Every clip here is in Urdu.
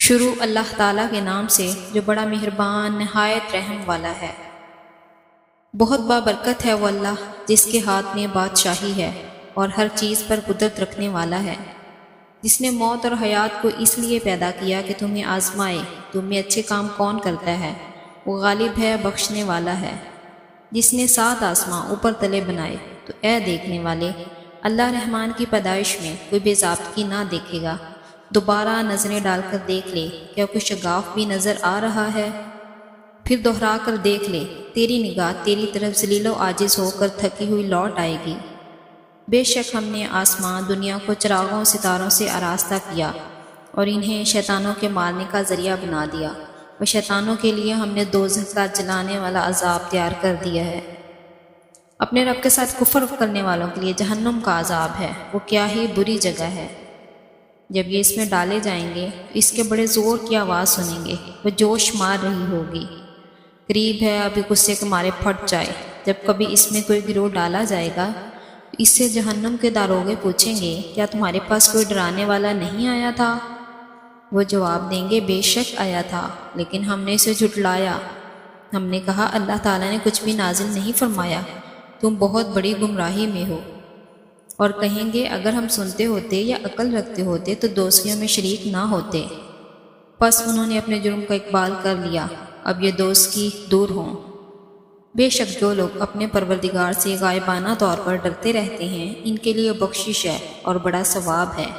شروع اللہ تعالیٰ کے نام سے جو بڑا مہربان نہایت رحم والا ہے۔ بہت بابرکت ہے وہ اللہ جس کے ہاتھ میں بادشاہی ہے اور ہر چیز پر قدرت رکھنے والا ہے، جس نے موت اور حیات کو اس لیے پیدا کیا کہ تمہیں آزمائے تم میں اچھے کام کون کرتا ہے۔ وہ غالب ہے، بخشنے والا ہے۔ جس نے 7 آسماں اوپر تلے بنائے، تو اے دیکھنے والے، اللہ رحمان کی پیدائش میں کوئی بے ضابطگی نہ دیکھے گا۔ دوبارہ نظریں ڈال کر دیکھ لے، کیا کوئی شگاف بھی نظر آ رہا ہے؟ پھر دوہرا کر دیکھ لے، تیری نگاہ تیری طرف ذلیل و عاجز ہو کر تھکی ہوئی لوٹ آئے گی۔ بے شک ہم نے آسمان دنیا کو چراغوں ستاروں سے آراستہ کیا اور انہیں شیطانوں کے مارنے کا ذریعہ بنا دیا، اور شیطانوں کے لیے ہم نے دوزخ کا جلانے والا عذاب تیار کر دیا ہے۔ اپنے رب کے ساتھ کفر کرنے والوں کے لیے جہنم کا عذاب ہے، وہ کیا ہی بری جگہ ہے۔ جب یہ اس میں ڈالے جائیں گے تو اس کے بڑے زور کی آواز سنیں گے، وہ جوش مار رہی ہوگی۔ قریب ہے ابھی غصے کے مارے پھٹ جائے۔ جب کبھی اس میں کوئی گروہ ڈالا جائے گا تو اس سے جہنم کے داروغے پوچھیں گے، کیا تمہارے پاس کوئی ڈرانے والا نہیں آیا تھا؟ وہ جواب دیں گے، بے شک آیا تھا، لیکن ہم نے اسے جھٹلایا۔ ہم نے کہا، اللہ تعالیٰ نے کچھ بھی نازل نہیں فرمایا، تم بہت بڑی گمراہی میں ہو۔ اور کہیں گے، اگر ہم سنتے ہوتے یا عقل رکھتے ہوتے تو دوزخیوں میں شریک نہ ہوتے۔ پس انہوں نے اپنے جرم کا اقبال کر لیا، اب یہ دوزخی دور ہوں۔ بے شک جو لوگ اپنے پروردگار سے غائبانہ طور پر ڈرتے رہتے ہیں، ان کے لیے بخشش ہے اور بڑا ثواب ہے۔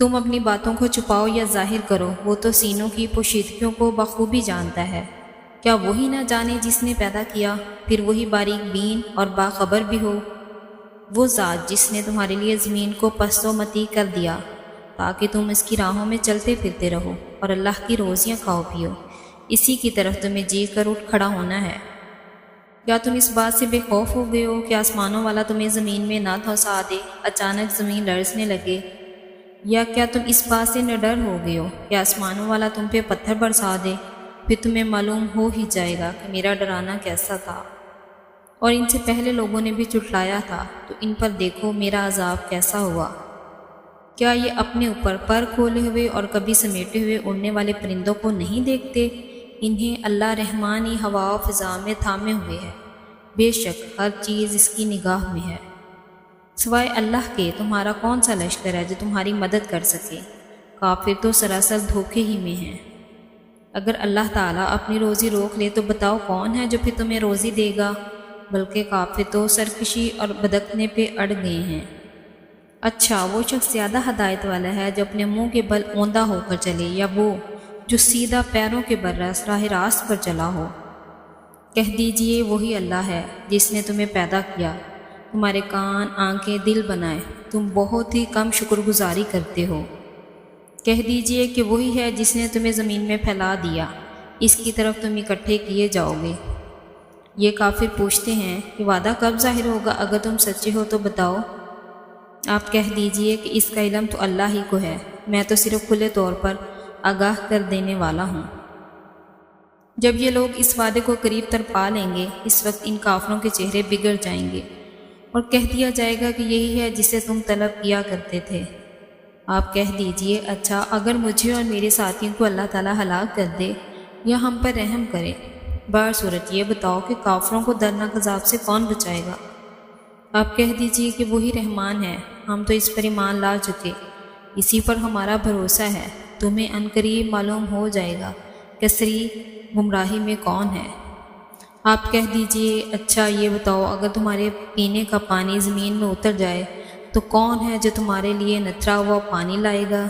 تم اپنی باتوں کو چھپاؤ یا ظاہر کرو، وہ تو سینوں کی پوشیدگیوں کو بخوبی جانتا ہے۔ کیا وہی نہ جانے جس نے پیدا کیا، پھر وہی باریک بین اور باخبر بھی ہو؟ وہ ذات جس نے تمہارے لیے زمین کو پست و متی کر دیا تاکہ تم اس کی راہوں میں چلتے پھرتے رہو اور اللہ کی روزیاں کھاؤ پیو، اسی کی طرف تمہیں جی کر اٹھ کھڑا ہونا ہے۔ کیا تم اس بات سے بے خوف ہو گئے ہو کہ آسمانوں والا تمہیں زمین میں نہ دھنسا دے، اچانک زمین لرزنے لگے؟ یا کیا تم اس بات سے نڈر ہو گئے ہو کہ آسمانوں والا تم پہ پتھر برسا دے؟ پھر تمہیں معلوم ہو ہی جائے گا کہ میرا ڈرانا کیسا تھا۔ اور ان سے پہلے لوگوں نے بھی جھٹلایا تھا، تو ان پر دیکھو میرا عذاب کیسا ہوا۔ کیا یہ اپنے اوپر پر کھولے ہوئے اور کبھی سمیٹے ہوئے اڑنے والے پرندوں کو نہیں دیکھتے؟ انہیں اللہ رحمان ہی ہوا و فضا میں تھامے ہوئے ہے، بے شک ہر چیز اس کی نگاہ میں ہے۔ سوائے اللہ کے تمہارا کون سا لشکر ہے جو تمہاری مدد کر سکے؟ کافر تو سراسر دھوکے ہی میں ہیں۔ اگر اللہ تعالیٰ اپنی روزی روک لے تو بتاؤ کون ہے جو پھر تمہیں روزی دے گا؟ بلکہ کافر تو سرکشی اور بدکنے پہ اڑ گئے ہیں۔ اچھا، وہ شخص زیادہ ہدایت والا ہے جو اپنے منہ کے بل اوندا ہو کر چلے، یا وہ جو سیدھا پیروں کے برس راہ راست پر چلا ہو؟ کہہ دیجئے وہی اللہ ہے جس نے تمہیں پیدا کیا، تمہارے کان، آنکھیں، دل بنائے، تم بہت ہی کم شکر گزاری کرتے ہو۔ کہہ دیجئے کہ وہی ہے جس نے تمہیں زمین میں پھیلا دیا، اس کی طرف تم اکٹھے کیے جاؤ گے۔ یہ کافر پوچھتے ہیں کہ وعدہ کب ظاہر ہوگا؟ اگر تم سچے ہو تو بتاؤ۔ آپ کہہ دیجئے کہ اس کا علم تو اللہ ہی کو ہے، میں تو صرف کھلے طور پر آگاہ کر دینے والا ہوں۔ جب یہ لوگ اس وعدے کو قریب تر پا لیں گے، اس وقت ان کافروں کے چہرے بگڑ جائیں گے اور کہہ دیا جائے گا کہ یہی ہے جسے تم طلب کیا کرتے تھے۔ آپ کہہ دیجئے، اچھا اگر مجھے اور میرے ساتھیوں کو اللہ تعالیٰ ہلاک کر دے یا ہم پر رحم کرے، بصورت یہ بتاؤ کہ کافروں کو دردناک عذاب سے کون بچائے گا؟ آپ کہہ دیجئے کہ وہی رحمان ہے، ہم تو اس پر ایمان لا چکے، اسی پر ہمارا بھروسہ ہے، تمہیں عنقریب معلوم ہو جائے گا کہ سری گمراہی میں کون ہے۔ آپ کہہ دیجئے، اچھا یہ بتاؤ اگر تمہارے پینے کا پانی زمین میں اتر جائے تو کون ہے جو تمہارے لیے نتھرا ہوا پانی لائے گا؟